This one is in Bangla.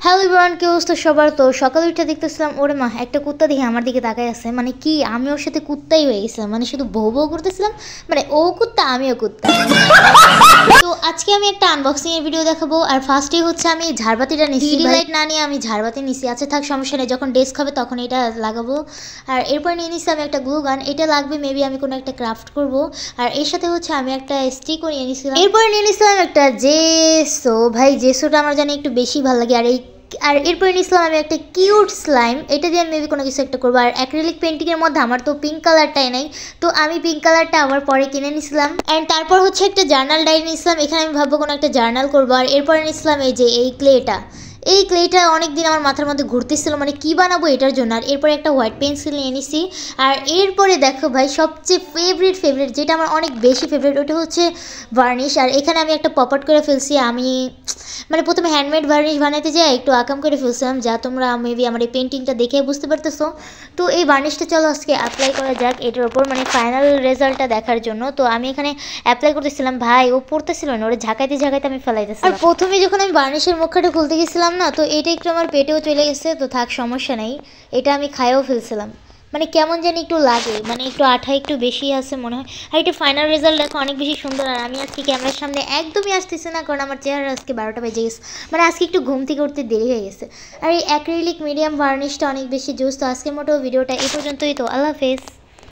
হ্যালো এভরিওয়ান, কি অবস্থা সবার? তো সকালে উঠে দেখতেছিলাম ওরে মা একটা কুত্তা দেখে আমার দিকে তাকায় আছে। মানে কি আমি ওর সাথে কুত্তাই হয়ে গেছিলাম, মানে শুধু বউ বউ করতেছিলাম। মানে ও কুত্তা আমিও কুত্তা। তো আজকে আমি একটা আনবক্সিং এর ভিডিও দেখাবো। আর ফার্স্টে হচ্ছে আমি ঝাড়বাতিটা নিছি, লাইট না নিয়ে আমি ঝাড়বাতি নিছি। আচ্ছা থাক, সমস্যা নেই, যখন ডেস্ক হবে তখন এটা লাগাবো। আর এরপর নিয়ে নিছি আমি একটা গ্লু গান, এটা লাগবে মেবি আমি কোনো একটা ক্রাফট করব। আর এর সাথে হচ্ছে আমি একটা স্টিকও নিয়ে নিছিলাম। এরপর নিয়ে নিছিলাম একটা জেসো। ভাই জেসোটা আমার জানি একটু বেশি ভালো লাগে। আর এরপরে নিয়েছিলাম আমি একটা কিউট স্লাইম, এটা দিয়ে আমি মেবি কোনো কিছু একটা করবো। আর অ্যাক্রিলিক পেন্টিংয়ের মধ্যে আমার তো পিঙ্ক কালারটাই নাই, তো আমি পিঙ্ক কালারটা আবার পরে কিনে নিয়েছিলাম। অ্যান্ড তারপর হচ্ছে একটা জার্নাল ডায়েরি নিয়েছিলাম, এখানে আমি ভাববো কোনো একটা জার্নাল করবো। আর এরপরে নিয়েছিলাম এই ক্লেটা অনেক দিন আমার মাথার মধ্যে ঘুরতেছিল, মানে কী বানাবো এটার জন্য। আর এরপরে একটা হোয়াইট পেন্সিল নিয়ে নিছি। আর এরপরে দেখো ভাই, সবচেয়ে ফেভারিট যেটা আমার অনেক বেশি ফেভারিট, ওটা হচ্ছে ভার্নিশ। আর এখানে আমি একটা পপ আউট করে ফেলছি। আমি মানে প্রথমে হ্যান্ডমেড ভার্নিশ বানাতে যাই একটু আকাম করে ফেলছিলাম, যা তোমরা মেবি আমার এই পেন্টিংটা দেখে বুঝতে পারতেছো। তো এই ভার্নিশটা চলো আজকে অ্যাপ্লাই করা যাক এটার ওপর, মানে ফাইনাল রেজাল্টটা দেখার জন্য। তো আমি এখানে অ্যাপ্লাই করতেছিলাম, ভাই ও পড়তেছিল না, ওরা ঝাঁকাইতে আমি ফেলাইতেছিলাম। আর প্রথমে যখন আমি ভার্নিশের মুখটা খুলতে গেছিলাম না, তো এটা একটু আমার পেটেও চলে গেছে। তো থাক, সমস্যা নেই, এটা আমি খাইও ফেলছিলাম। মানে কেমন জানি একটু লাগে, মানে একটু আঠা একটু বেশি আছে মনে হয়। আর এটা ফাইনাল রেজাল্ট দেখো অনেক বেশি সুন্দর। আর আমি আজকে ক্যামেরার সামনে একদমই আসতেছে না, কারণ আমার চেহারা আজকে 12টা বেজে গেছে, মানে আজকে একটু ঘুম থেকে উঠতে দেরি হয়ে গেছে। আর এই অ্যাক্রিলিক মিডিয়াম ভার্নিশটা অনেক বেশি জোস। তো আজকের মতো ভিডিওটা এই পর্যন্তই। তো আল্লাহ হাফেজ।